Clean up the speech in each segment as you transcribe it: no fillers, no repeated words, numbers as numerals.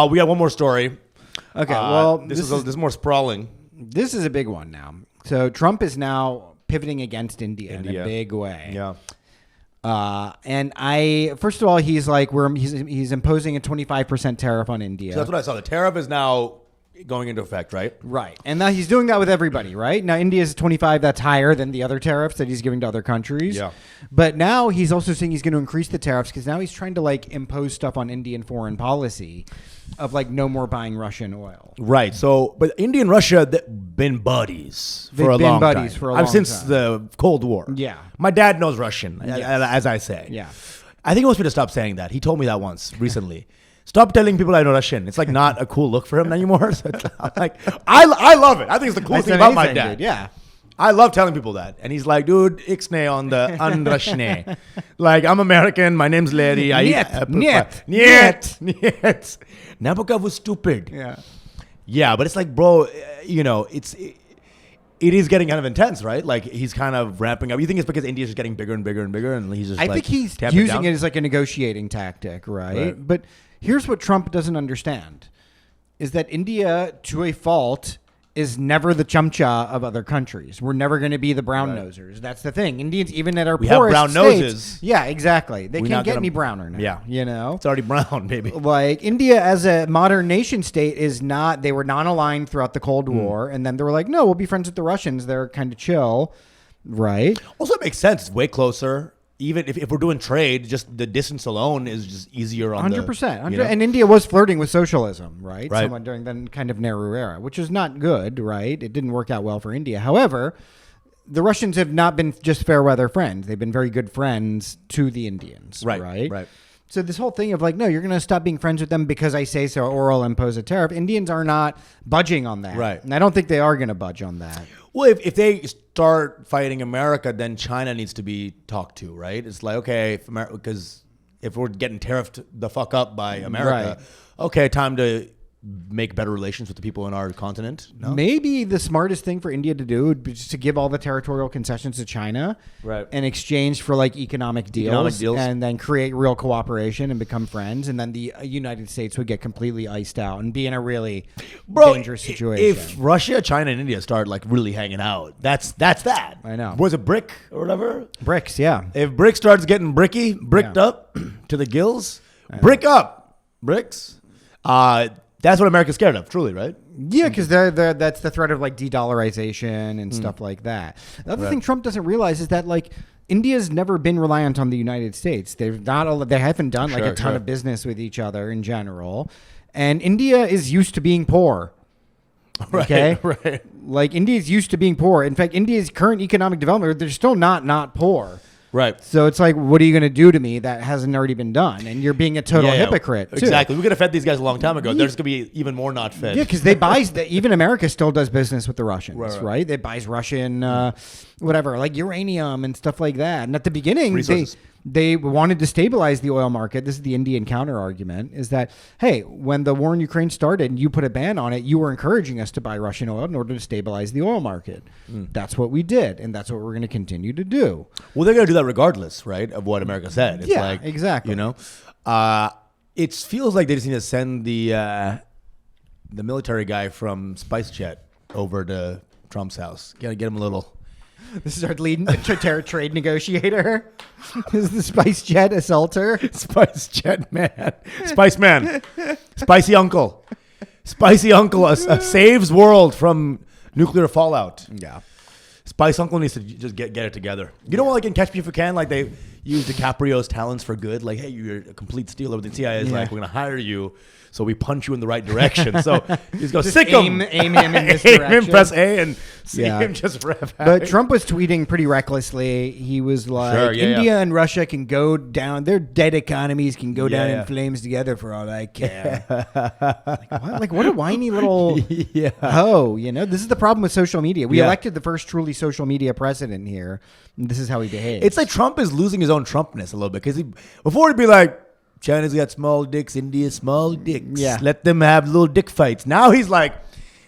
We got one more story. Okay, well, this is more sprawling. This is a big one now. So Trump is now pivoting against India in a big way. Yeah. And first of all, he's like, he's imposing a 25% tariff on India. So that's what I saw. The tariff is now going into effect, right? Right. And now he's doing that with everybody, right? Now, India's 25, that's higher than the other tariffs that he's giving to other countries. Yeah. But now he's also saying he's going to increase the tariffs because now he's trying to like impose stuff on Indian foreign policy of like no more buying Russian oil. Right. So, but India and Russia been buddies for a long time. Since the Cold War. Yeah. My dad knows Russian, as I say. Yeah. I think he wants me to stop saying that. He told me that once recently. Stop telling people I know Russian. It's like not a cool look for him anymore. So like, I love it. I think it's the coolest thing about my dad. Dude. Yeah. I love telling people that. And he's like, dude, ixne on the unrushne. Like, I'm American. My name's Larry. Niet. Nabokov was stupid. Yeah. Yeah, but it's like, bro, it is getting kind of intense, right? Like, he's kind of ramping up. You think it's because India's just getting bigger and bigger and bigger, and he's just I think he's using it as like a negotiating tactic, right? But here's what Trump doesn't understand, is that India, to a fault, is never the chamcha of other countries. We're never going to be the brown nosers. That's the thing. Indians, even at our poorest have brown states, noses. Yeah, exactly. They can't get any browner now. Yeah. You know? It's already brown, baby. Like, India as a modern nation state is not, they were non-aligned throughout the Cold War, and then they were like, no, we'll be friends with the Russians. They're kind of chill, right? Also, it makes sense. It's way closer. Even if we're doing trade, just the distance alone is just easier on 100%. And India was flirting with socialism, right? Right. Someone during that kind of Nehru era, which is not good, right? It didn't work out well for India. However, the Russians have not been just fair weather friends. They've been very good friends to the Indians, right? So this whole thing of like, no, you're going to stop being friends with them because I say so, or I'll impose a tariff. Indians are not budging on that. Right. And I don't think they are going to budge on that. Well, if they start fighting America, then China needs to be talked to, right? It's like, okay, because if we're getting tariffed the fuck up by America, okay, time to make better relations with the people in our continent. No? Maybe the smartest thing for India to do would be just to give all the territorial concessions to China, in exchange for like economic deals, and then create real cooperation and become friends, and then the United States would get completely iced out and be in a really dangerous situation. If Russia, China, and India start like really hanging out, that's that. I know. Was it BRIC or whatever? BRICS, yeah. If BRIC starts getting bricked up to the gills, brick up, BRICS. That's what America's scared of, truly, right? Yeah, because that's the threat of like de-dollarization and stuff like that. The other thing Trump doesn't realize is that like India's never been reliant on the United States. They haven't done like a ton of business with each other in general, and India is used to being poor. Okay, right. Like India's used to being poor. In fact, India's current economic development, they're still not poor. Right. So it's like, what are you going to do to me that hasn't already been done? And you're being a total hypocrite, too. Exactly. We could have fed these guys a long time ago. There's going to be even more not fed. Yeah, because even America still does business with the Russians, right? It buys Russian, whatever, like uranium and stuff like that. And at the beginning, they wanted to stabilize the oil market. This is the Indian counter argument, is that, hey, when the war in Ukraine started and you put a ban on it, you were encouraging us to buy Russian oil in order to stabilize the oil market. That's what we did, and that's what we're going to continue to do. Well, they're going to do that regardless, right, of what America said. It's like, exactly. You know, it feels like they just need to send the military guy from SpiceJet over to Trump's house. Got to get him a little... This is our lead trade negotiator. This is the SpiceJet assaulter. SpiceJet man. Spice man. Spicy uncle. Spicy uncle saves world from nuclear fallout. Yeah. Spice uncle needs to just get it together. You know what, like in Catch Me If You Can, like they use DiCaprio's talents for good. Like, hey, you're a complete stealer. But the CIA is like, we're going to hire you. So we punch you in the right direction. So he's going to sick him. Aim him in this direction. Press A and see him just rev out. But Trump was tweeting pretty recklessly. He was like, India and Russia can go down. Their dead economies can go down in flames together for all I care. What a whiny little hoe. You know, this is the problem with social media. We elected the first truly social media president here. And this is how he behaves. It's like Trump is losing his own Trumpness a little bit. Because before he'd be like, China's got small dicks, India's small dicks. Yeah. Let them have little dick fights. Now he's like,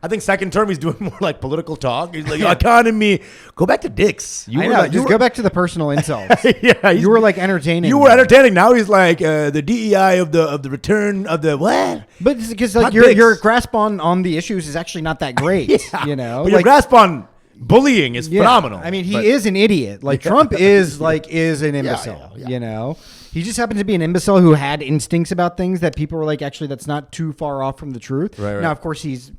I think second term he's doing more like political talk. He's like economy. Go back to dicks. Go back to the personal insults. Yeah, you were like entertaining. You were entertaining. Now he's like the DEI of the return of the what? But because like your grasp on the issues is actually not that great. You know, but your grasp on bullying is phenomenal. I mean, he is an idiot. Like Trump is an imbecile. You know. He just happened to be an imbecile who had instincts about things that people were like, actually, that's not too far off from the truth. Right. Now, of course, he's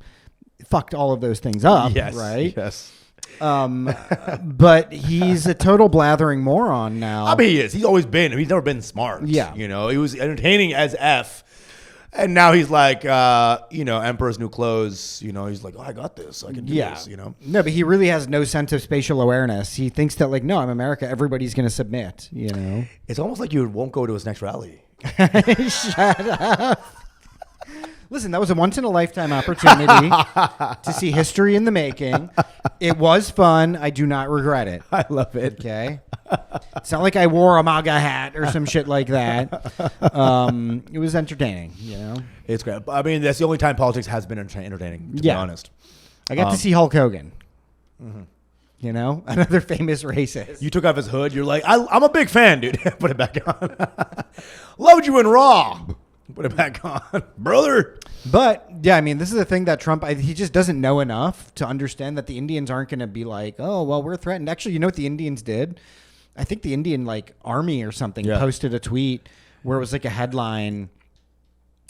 fucked all of those things up, right? Yes. But he's a total blathering moron now. I mean, he is. He's always been. He's never been smart. Yeah. You know, he was entertaining as F. And now he's like, Emperor's New Clothes. You know, he's like, oh, I got this. I can do this, you know. No, but he really has no sense of spatial awareness. He thinks that, like, no, I'm America. Everybody's going to submit, you know. It's almost like you won't go to his next rally. Shut up. Listen, that was a once-in-a-lifetime opportunity to see history in the making. It was fun. I do not regret it. I love it. Okay? It's not like I wore a MAGA hat or some shit like that. It was entertaining, you know? It's great. I mean, that's the only time politics has been entertaining, to be honest. I got to see Hulk Hogan. Mm-hmm. You know? Another famous racist. You took off his hood. You're like, I'm a big fan, dude. Put it back on. Loved you in Raw. Put it back on, brother. But yeah, I mean, this is the thing that Trump, he just doesn't know enough to understand that the Indians aren't going to be like, oh, well, we're threatened. Actually, you know what the Indians did? I think the Indian like army or something posted a tweet where it was like a headline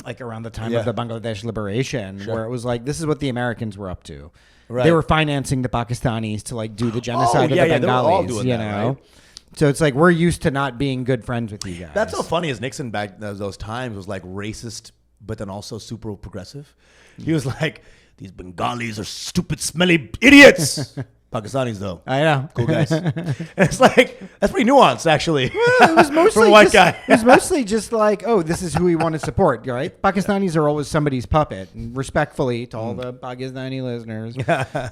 like around the time of the Bangladesh liberation where it was like, this is what the Americans were up to. Right. They were financing the Pakistanis to like do the genocide of the Bengalis, they were all doing that, know? Right? So it's like we're used to not being good friends with you guys. That's so funny. As Nixon back those times was like racist, but then also super progressive. He was like, "These Bengalis are stupid, smelly idiots." Pakistanis, though, I know, cool guys. And it's like that's pretty nuanced, actually. Well, it was mostly for a white guy. It was mostly just like, oh, this is who we want to support, right? Pakistanis are always somebody's puppet, and respectfully to all the Pakistani listeners,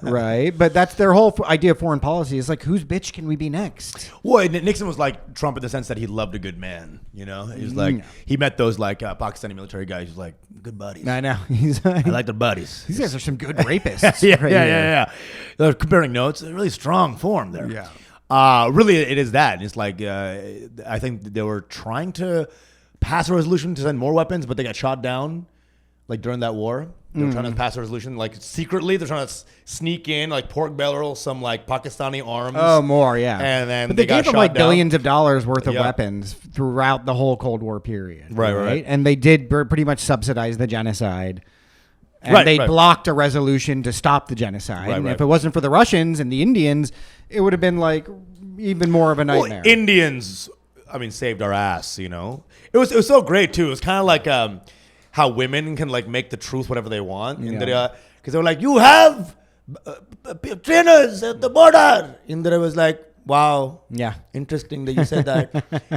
right? But that's their whole idea of foreign policy is like, whose bitch can we be next? Well, Nixon was like Trump in the sense that he loved a good man. You know, he was like he met those like Pakistani military guys. He's like good buddies. I know. I like the buddies. These guys are some good rapists. yeah. They're comparing notes. A really strong form there. Yeah. Really, it is that. It's like I think they were trying to pass a resolution to send more weapons, but they got shot down. Like during that war, they were trying to pass a resolution. Like secretly, they're trying to sneak in, like pork barrel, some like Pakistani arms. Oh, more, yeah. And then but they gave them like down. billions of dollars worth of weapons throughout the whole Cold War period. Right. And they did pretty much subsidize the genocide. And they blocked a resolution to stop the genocide. And if it wasn't for the Russians and the Indians, it would have been like even more of a nightmare. Well, Indians, I mean, saved our ass, you know? It was so great, too. It was kind of like how women can like make the truth whatever they want. Because they were like, you have trainers at the border. Indira was like, wow. Yeah. Interesting that you said that.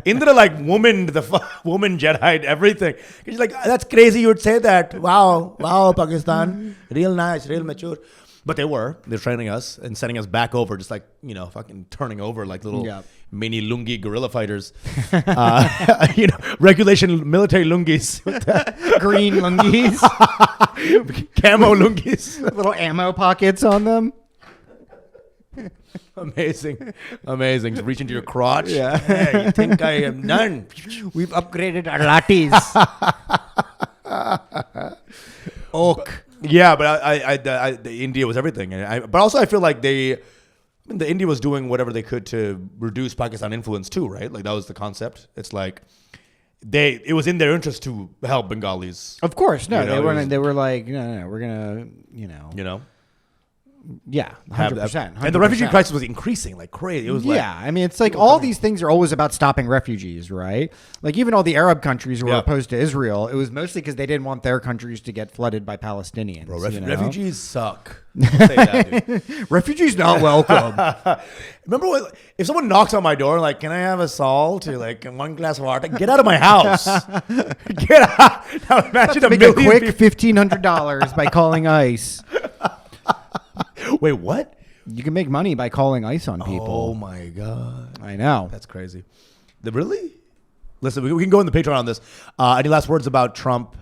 Indira like woman Jedi everything. She's like, that's crazy you would say that. Wow, Pakistan. Real nice, real mature. But they're training us and sending us back over, just like, you know, fucking turning over like little mini lungi guerrilla fighters. Regulation military lungis. Green lungis. Camo lungis. Little ammo pockets on them. Amazing. Just reach into your crotch. Yeah. Hey, you think I am done? We've upgraded our lattes. Oak. Yeah, but the India was everything. But also I feel like the India was doing whatever they could to reduce Pakistan influence too, right? Like that was the concept. It's like it was in their interest to help Bengalis. Of course. No, they were like, no, we're going to, You know? Yeah, 100%. And the refugee crisis was increasing like crazy. It was I mean, it's like all these things are always about stopping refugees, right? Like even all the Arab countries who were opposed to Israel, it was mostly because they didn't want their countries to get flooded by Palestinians. Bro, refugees suck. I'll say that, dude. Refugees not welcome. Remember if someone knocks on my door like, can I have a salt? Or like 1 glass of water? Get out of my house. Get out. Now imagine make a quick $1,500 by calling ICE. Wait, what? You can make money by calling ICE on people. Oh my god! I know, that's crazy. Really? Listen, we can go in the Patreon on this. Any last words about Trump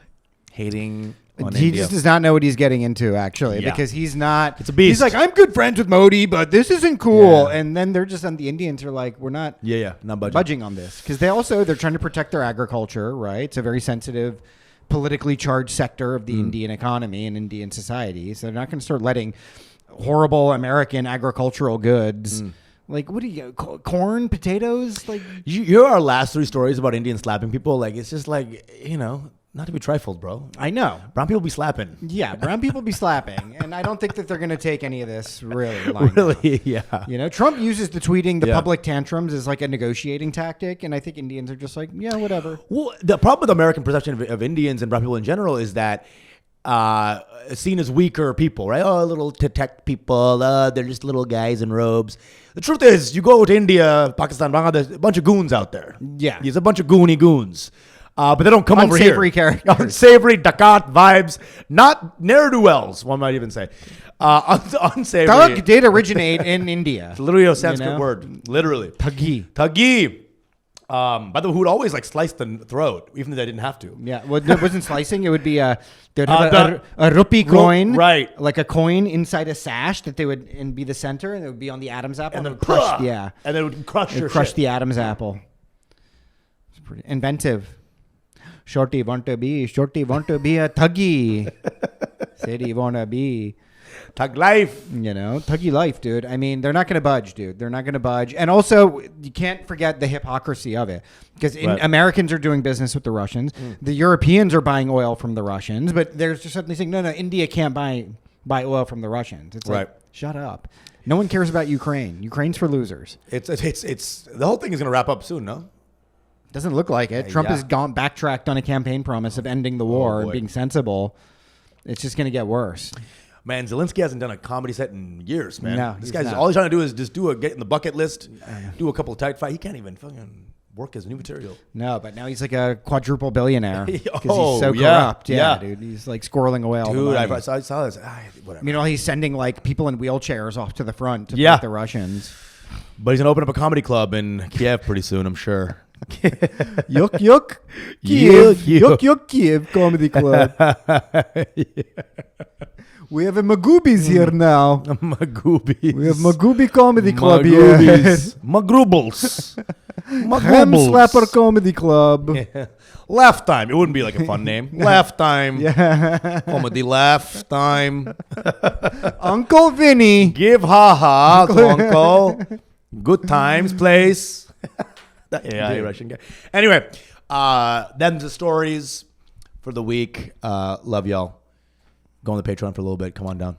hating on He India. just does not know what he's getting into, actually, Yeah. because he's not. It's a beast. He's like, I'm good friends with Modi, but this isn't cool. Yeah. And then they're just on the Indians are like, we're not Not budging on this because they're trying to protect their agriculture, right? It's a very sensitive, politically charged sector of the Indian economy and Indian society. So they're not going to start letting horrible American agricultural goods. Like, what do you, corn, potatoes? Like, You hear our last 3 stories about Indians slapping people. Like, it's just like, not to be trifled, bro. I know. Brown people be slapping. Yeah, brown people be slapping. And I don't think that they're going to take any of this really. Really, yeah. Trump uses the tweeting, the Yeah. public tantrums as like a negotiating tactic. And I think Indians are just like, yeah, whatever. Well, the problem with American perception of Indians and brown people in general is that seen as weaker people, right? Oh, little tech people. They're just little guys in robes. The truth is, you go to India, Pakistan, Bangladesh, a bunch of goons out there. Yeah. There's a bunch of goony goons. But they don't come over here. Unsavory characters. Unsavory, Dakat vibes. Not ne'er-do-wells, one might even say. Unsavory. Thug did originate in India. It's literally a Sanskrit word. Literally. Thuggy. Thuggy. By the way, who would always like slice the throat, even though they didn't have to. Yeah, well, it wasn't slicing. It would be they'd have a rupee coin, right? Like a coin inside a sash that they would and be the center, and it would be on the Adam's apple, And then crush, and then it would crush your crush shit. the Adam's apple. It's pretty inventive. Shorty want to be a thuggy. Said he want to be. Thug life. Thuggy life, dude. I mean, they're not going to budge, dude. They're not going to budge. And also, you can't forget the hypocrisy of it. Because Americans are doing business with the Russians. The Europeans are buying oil from the Russians. But there's just suddenly saying, no, India can't buy oil from the Russians. It's like, shut up. No one cares about Ukraine. Ukraine's for losers. It's the whole thing is going to wrap up soon, no? Doesn't look like it. Trump has backtracked on a campaign promise of ending the war and being sensible. It's just going to get worse. Man, Zelensky hasn't done a comedy set in years, man. No, this guy's all he's trying to do is just get in the bucket list, do a couple of tight fights. He can't even fucking work as new material. No, but now he's like a quadruple billionaire because Oh, he's so yeah, corrupt. Yeah, yeah. Dude, he's like squirreling away all the Dude, money. I saw this. Whatever. Meanwhile, he's sending like people in wheelchairs off to the front to Yeah. fight the Russians. But he's gonna open up a comedy club in Kiev pretty soon, I'm sure. Yuk Kiev, Yuk Kiev Comedy Club. We have a Magoobies here now. Magoobies. We have Magooby Comedy Club here. Magoobles. Ham Slapper Comedy Club. Yeah. Laugh Time. It wouldn't be like a fun name. Laugh Time. Yeah. Comedy Laugh Time. Uncle Vinny. Give ha-ha to Uncle. Good Times Place. Yeah, Russian guy. Anyway, then the stories for the week. Love y'all. Go on the Patreon for a little bit. Come on down.